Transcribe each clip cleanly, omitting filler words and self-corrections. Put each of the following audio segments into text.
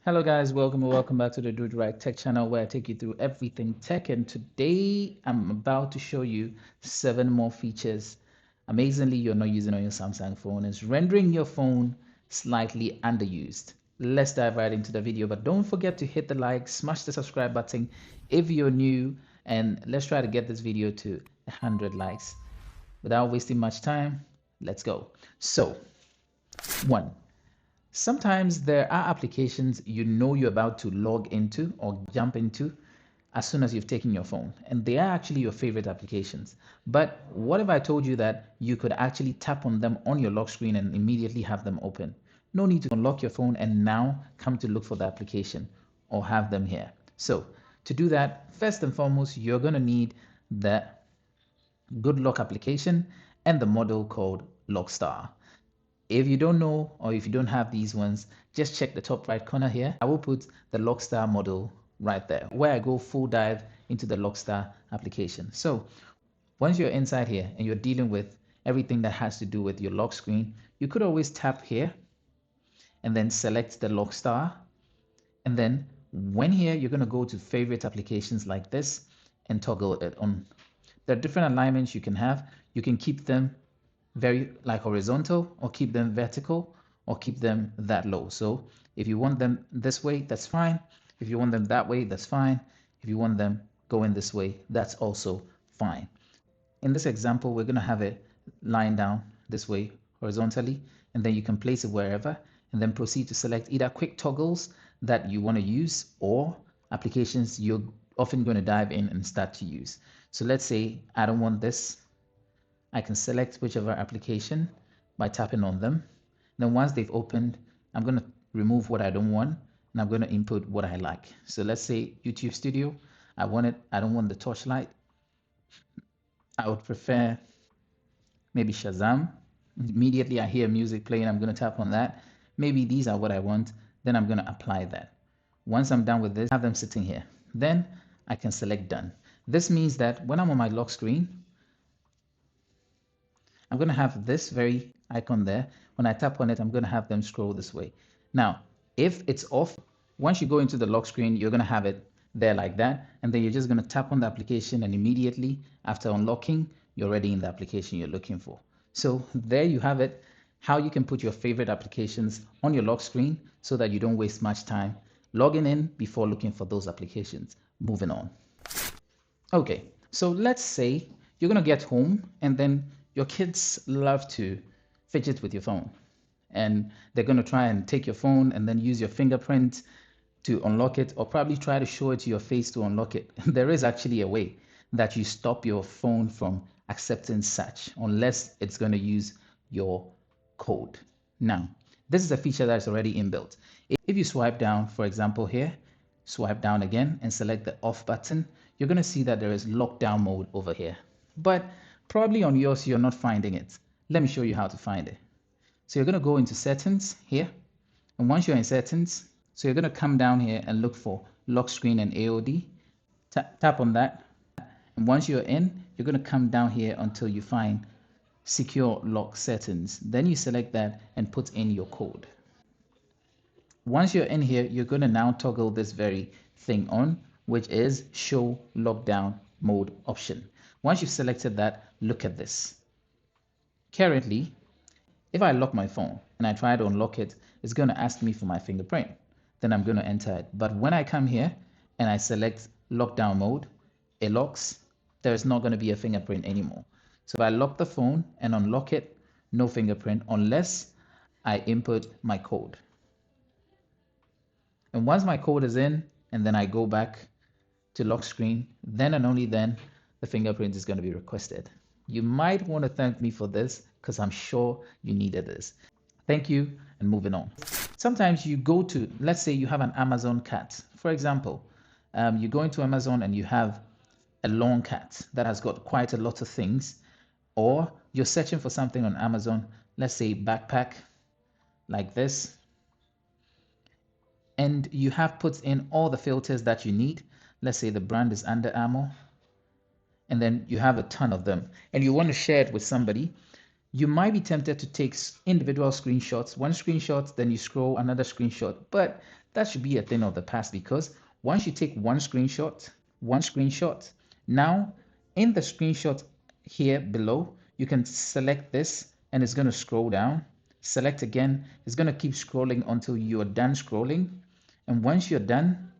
Hello guys, welcome back to the Do It Right Tech channel where I take you through everything tech, and today I'm about to show you 7 more features amazingly you're not using on your Samsung phone. It's rendering your phone slightly underused. Let's dive right into the video, but don't forget to hit the like, smash the subscribe button if you're new, and let's try to get this video to 100 likes. Without wasting much time, let's go. So, 1. Sometimes there are applications you know you're about to log into or jump into as soon as you've taken your phone, and they are actually your favorite applications. But what if I told you that you could actually tap on them on your lock screen and immediately have them open? No need to unlock your phone and now come to look for the application or have them here. So to do that, first and foremost, you're going to need the Good Lock application and the model called Lockstar. If you don't know, or if you don't have these ones, just check the top right corner here. I will put the Lockstar model right there where I go full dive into the Lockstar application. So once you're inside here and you're dealing with everything that has to do with your lock screen, you could always tap here and then select the Lockstar. And then when here, you're going to go to favorite applications like this and toggle it on. There are different alignments you can have. You can keep them very like horizontal, or keep them vertical, or keep them that low. So if you want them this way, that's fine. If you want them that way, that's fine. If you want them going this way, that's also fine. In this example, we're going to have it lying down this way horizontally, and then you can place it wherever and then proceed to select either quick toggles that you want to use or applications you're often going to dive in and start to use. So let's say I don't want this. I can select whichever application by tapping on them. Then once they've opened, I'm going to remove what I don't want and I'm going to input what I like. So let's say YouTube Studio. I don't want the torchlight. I would prefer maybe Shazam. Immediately I hear music playing, I'm going to tap on that. Maybe these are what I want. Then I'm going to apply that. Once I'm done with this, have them sitting here. Then I can select done. This means that when I'm on my lock screen, I'm going to have this very icon there. When I tap on it, I'm going to have them scroll this way. Now, if it's off, once you go into the lock screen, you're going to have it there like that. And then you're just going to tap on the application, and immediately after unlocking, you're already in the application you're looking for. So there you have it, how you can put your favorite applications on your lock screen so that you don't waste much time logging in before looking for those applications. Moving on. Okay, so let's say you're going to get home and then your kids love to fidget with your phone, and they're going to try and take your phone and then use your fingerprint to unlock it, or probably try to show it to your face to unlock it. There is actually a way that you stop your phone from accepting such unless it's going to use your code. Now, this is a feature that is already inbuilt. If you swipe down, for example here, swipe down again and select the off button, you're going to see that there is lockdown mode over here. But probably on yours, you're not finding it. Let me show you how to find it. So you're going to go into settings here. And once you're in settings, so you're going to come down here and look for lock screen and AOD. Tap on that. And once you're in, you're going to come down here until you find secure lock settings. Then you select that and put in your code. Once you're in here, you're going to now toggle this very thing on, which is show lockdown mode option. Once you've selected that, look at this. Currently, if I lock my phone and I try to unlock it, it's going to ask me for my fingerprint. Then I'm going to enter it. But when I come here and I select lockdown mode, it locks. There's not going to be a fingerprint anymore. So if I lock the phone and unlock it, no fingerprint unless I input my code. And once my code is in and then I go back to lock screen, then and only then the fingerprint is going to be requested. You might want to thank me for this because I'm sure you needed this. Thank you, and moving on. Sometimes you go to, let's say you have an Amazon cart. For example, you go into Amazon and you have a long cart that has got quite a lot of things, or you're searching for something on Amazon, let's say backpack like this, and you have put in all the filters that you need. Let's say the brand is Under Armour, and then you have a ton of them and you want to share it with somebody. You might be tempted to take individual screenshots, one screenshot, then you scroll another screenshot. But that should be a thing of the past, because once you take one screenshot, now in the screenshot here below, you can select this and it's going to scroll down. Select again, it's going to keep scrolling until you're done scrolling. And once you're done,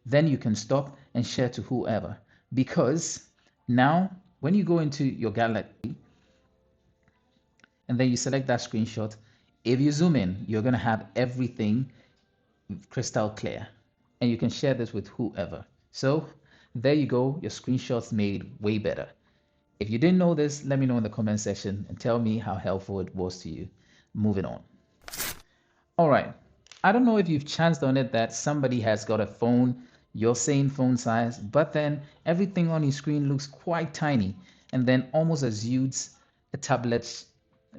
then you can stop and share to whoever. Because now when you go into your gallery and then you select that screenshot, if you zoom in, you're going to have everything crystal clear, and you can share this with whoever. So there you go, your screenshots made way better. If you didn't know this, let me know in the comment section and tell me how helpful it was to you. Moving on. All right, I don't know if you've chanced on it that somebody has got a phone, your same phone size, but then everything on your screen looks quite tiny and then almost exudes a tablet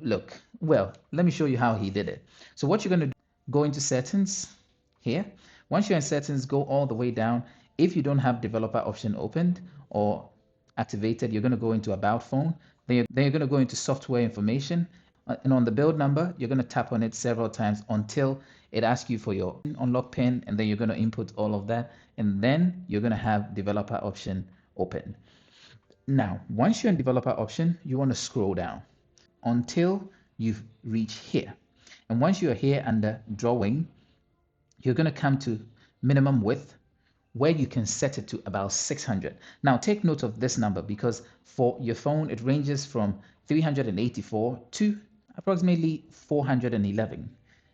look. Well, let me show you how he did it. So what you're going to do, go into settings here. Once you're in settings, go all the way down. If you don't have developer option opened or activated, you're going to go into about phone. Then you're going to go into software information. And on the build number, you're going to tap on it several times until it asks you for your unlock pin, and then you're going to input all of that, and then you're going to have developer option open. Now, once you're in developer option, you want to scroll down until you've reached here. And once you're here under drawing, you're going to come to minimum width, where you can set it to about 600. Now take note of this number, because for your phone it ranges from 384 to approximately 411.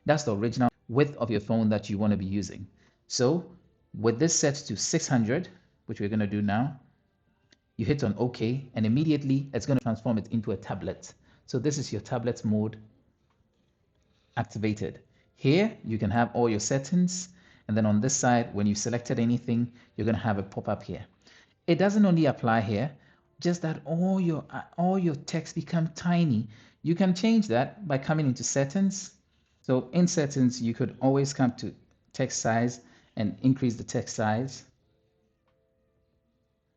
That's the original width of your phone that you want to be using. So with this set to 600, which we're going to do now, you hit on OK, and immediately it's going to transform it into a tablet. So this is your tablet mode activated. Here you can have all your settings, and then on this side, when you selected anything, you're going to have a pop-up here. It doesn't only apply here, just that all your text become tiny. You can change that by coming into settings. So in settings, you could always come to text size and increase the text size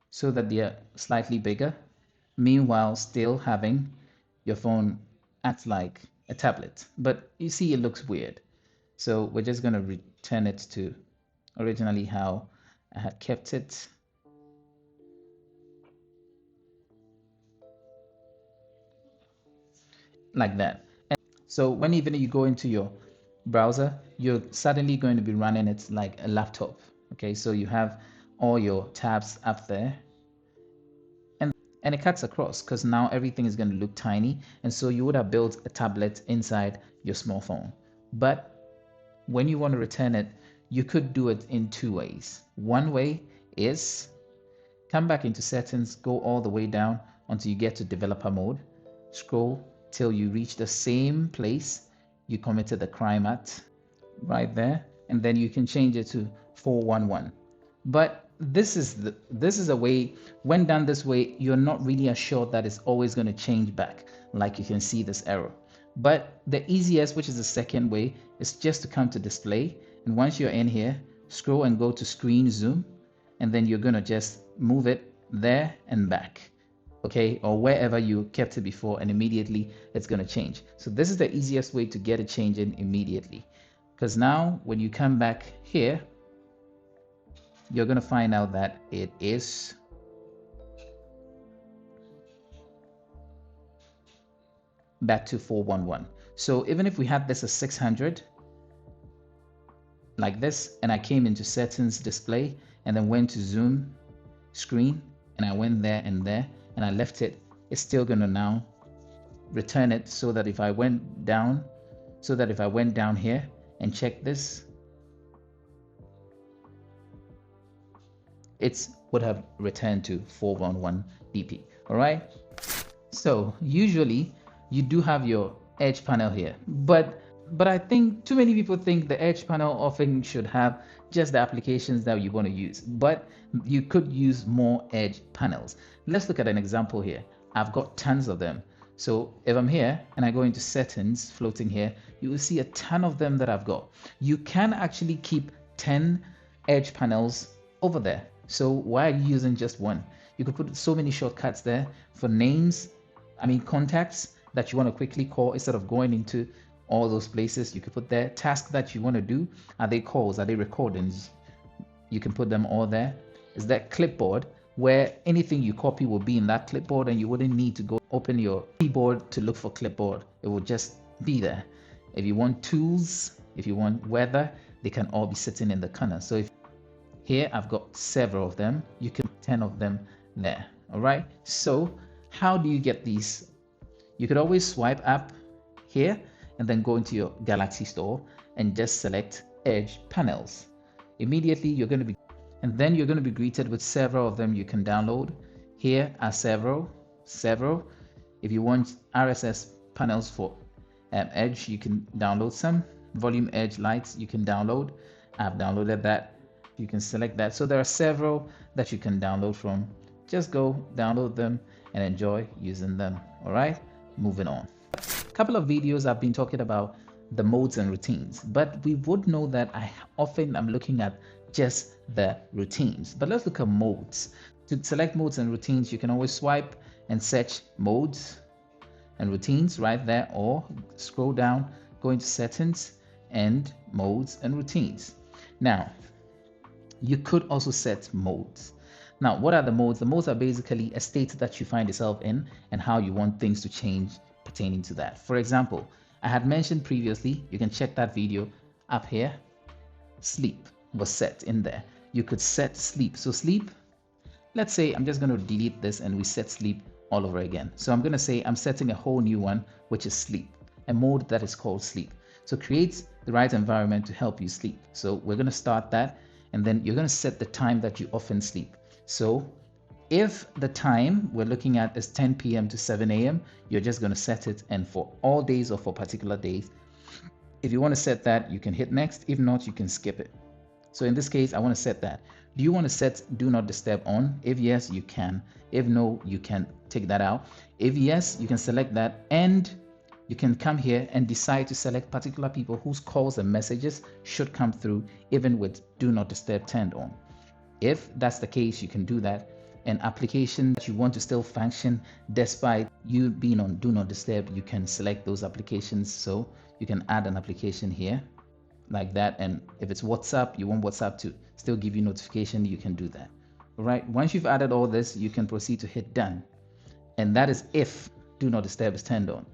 so that they are slightly bigger, meanwhile still having your phone act like a tablet. But you see, it looks weird. So we're just going to return it to originally how I had kept it. Like that. And so when even you go into your browser, you're suddenly going to be running it like a laptop. Okay, so you have all your tabs up there. And it cuts across, because now everything is going to look tiny. And so you would have built a tablet inside your small phone. But when you want to return it, you could do it in two ways. One way is come back into settings, go all the way down until you get to developer mode, scroll till you reach the same place you committed the crime at, right there, and then you can change it to 411. But this is a way, when done this way, you're not really assured that it's always going to change back, like you can see this error. But the easiest, which is the second way, is just to come to display, and once you're in here, scroll and go to screen zoom, and then you're going to just move it there and back, okay, or wherever you kept it before, and immediately it's going to change. So this is the easiest way to get it changing immediately, because now when you come back here, you're going to find out that it is back to 411. So even if we had this as 600 like this, and I came into settings, display, and then went to zoom screen, and I went there and I left it, it's still going to now return it, so that if I went down here and check this, it would have returned to 411 dp. All right, so usually you do have your edge panel here, but I think too many people think the edge panel often should have just the applications that you want to use, but you could use more edge panels. Let's look at an example here. I've got tons of them. So if I'm here and I go into settings, floating here, you will see a ton of them that I've got. You can actually keep 10 edge panels over there. So why are you using just one? You could put so many shortcuts there for names, contacts that you want to quickly call, instead of going into all those places you can put there. Tasks that you want to do, are they calls, are they recordings? You can put them all there. Is that clipboard, where anything you copy will be in that clipboard, and you wouldn't need to go open your keyboard to look for clipboard. It will just be there. If you want tools, if you want weather, they can all be sitting in the corner. So if here I've got several of them, you can put 10 of them there. All right, so how do you get these? You could always swipe up here and then go into your Galaxy store and just select Edge panels. Immediately you're going to be, and then you're going to be greeted with several of them you can download. Here are several. If you want RSS panels for Edge, you can download some. Volume Edge lights you can download. I've downloaded that. You can select that. So there are several that you can download from. Just go download them and enjoy using them. All right, moving on. A couple of videos I've been talking about the modes and routines, but we would know that I often am looking at just the routines. But let's look at modes. To select modes and routines, you can always swipe and search modes and routines right there, or scroll down, go into settings and modes and routines. Now, you could also set modes. Now, what are the modes? The modes are basically a state that you find yourself in and how you want things to change pertaining to that. For example, I had mentioned previously, you can check that video up here. Sleep was set in there. You could set sleep. So sleep, let's say I'm just going to delete this and we set sleep all over again. So I'm going to say I'm setting a whole new one, which is sleep, a mode that is called sleep. So create the right environment to help you sleep. So we're going to start that, and then you're going to set the time that you often sleep. So if the time we're looking at is 10 p.m. to 7 a.m., you're just going to set it, and for all days or for particular days. If you want to set that, you can hit next. If not, you can skip it. So in this case, I want to set that. Do you want to set do not disturb on? If yes, you can. If no, you can take that out. If yes, you can select that, and you can come here and decide to select particular people whose calls and messages should come through even with do not disturb turned on. If that's the case, you can do that. An application that you want to still function despite you being on do not disturb, you can select those applications. So you can add an application here like that, and if it's WhatsApp, you want WhatsApp to still give you notification, you can do that. All right, once you've added all this, you can proceed to hit done, and that is if do not disturb is turned on.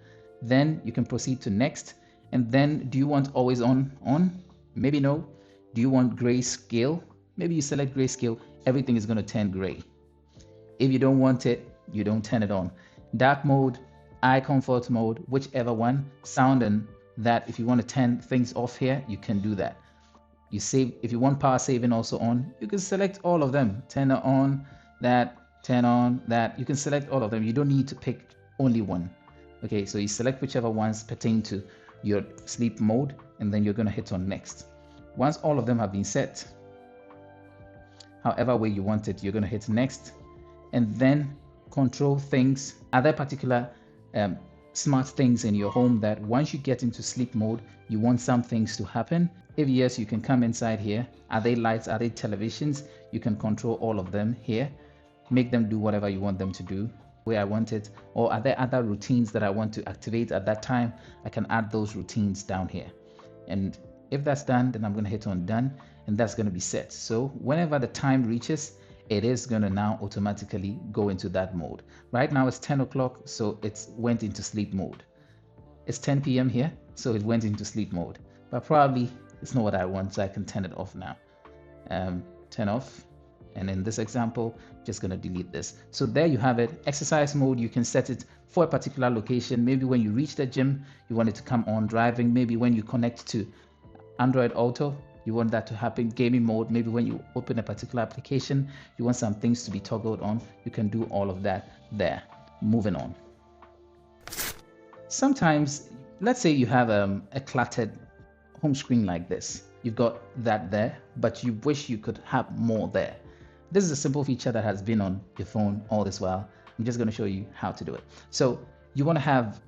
Then you can proceed to next, and then do you want always on? Maybe no. Do you want grayscale? Maybe you select grayscale, everything is going to turn gray. If you don't want it, you don't turn it on. Dark mode, eye comfort mode, whichever one. Sound, and that if you want to turn things off here, you can do that. You save, if you want power saving also on, you can select all of them. Turn it on, that, turn on, that. You can select all of them. You don't need to pick only one. Okay, so you select whichever ones pertain to your sleep mode, and then you're going to hit on next. Once all of them have been set, however way you want it, you're going to hit next, and then control things. Are there particular smart things in your home that once you get into sleep mode, you want some things to happen? If yes, you can come inside here. Are they lights? Are they televisions? You can control all of them here. Make them do whatever you want them to do, where I want it. Or are there other routines that I want to activate at that time? I can add those routines down here. And if that's done, then I'm going to hit on done, and that's going to be set. So whenever the time reaches, it is going to now automatically go into that mode. Right now it's 10 o'clock, so it went into sleep mode. It's 10 p.m. here, so it went into sleep mode. But probably it's not what I want, so I can turn it off now. Turn off. And in this example, just going to delete this. So there you have it. Exercise mode, you can set it for a particular location. Maybe when you reach the gym, you want it to come on driving. Maybe when you connect to Android Auto, you want that to happen. Gaming mode, maybe when you open a particular application, you want some things to be toggled on. You can do all of that there. Moving on. Sometimes, let's say you have a cluttered home screen like this. You've got that there, but you wish you could have more there. This is a simple feature that has been on your phone all this while. I'm just going to show you how to do it. So you want to have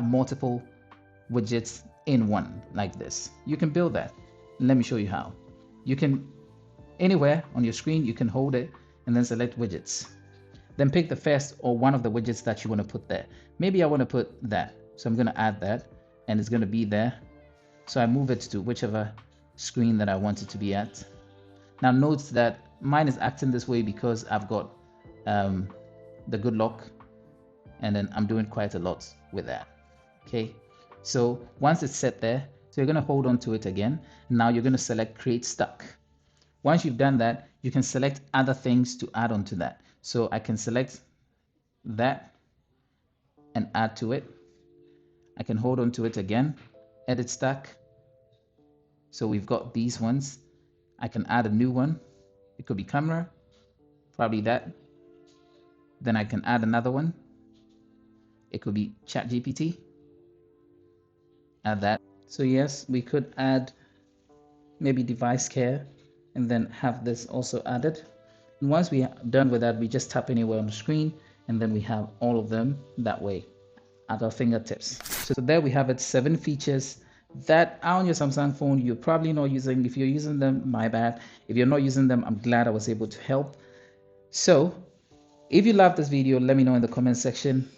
multiple widgets in one like this. You can build that. Let me show you how. You can, anywhere on your screen, you can hold it and then select widgets. Then pick the first or one of the widgets that you want to put there. Maybe I want to put that. So I'm going to add that. and it's going to be there. So I move it to whichever screen that I want it to be at. Now note that mine is acting this way because I've got the good lock, and then I'm doing quite a lot with that. Okay, so once it's set there, so you're going to hold on to it again. Now you're going to select create stack. Once you've done that, you can select other things to add on to that. So I can select that and add to it. I can hold on to it again, edit stack. So we've got these ones. I can add a new one. It could be camera, probably that. Then I can add another one. It could be ChatGPT. Add that. So yes, we could add maybe device care and then have this also added. And once we are done with that, we just tap anywhere on the screen and then we have all of them that way at our fingertips. So there we have it, 7 features that are on your Samsung phone you're probably not using. If you're using them, my bad. If you're not using them, I'm glad I was able to help. So if you love this video, let me know in the comment section.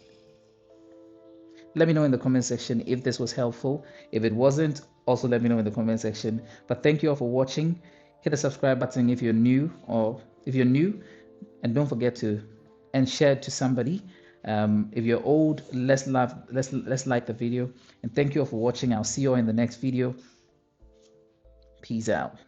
Let me know in the comment section if this was helpful. If it wasn't, also let me know in the comment section. But thank you all for watching. Hit the subscribe button if you're new, and don't forget to share it to somebody. If you're old, let's like the video. And thank you all for watching. I'll see you all in the next video. Peace out.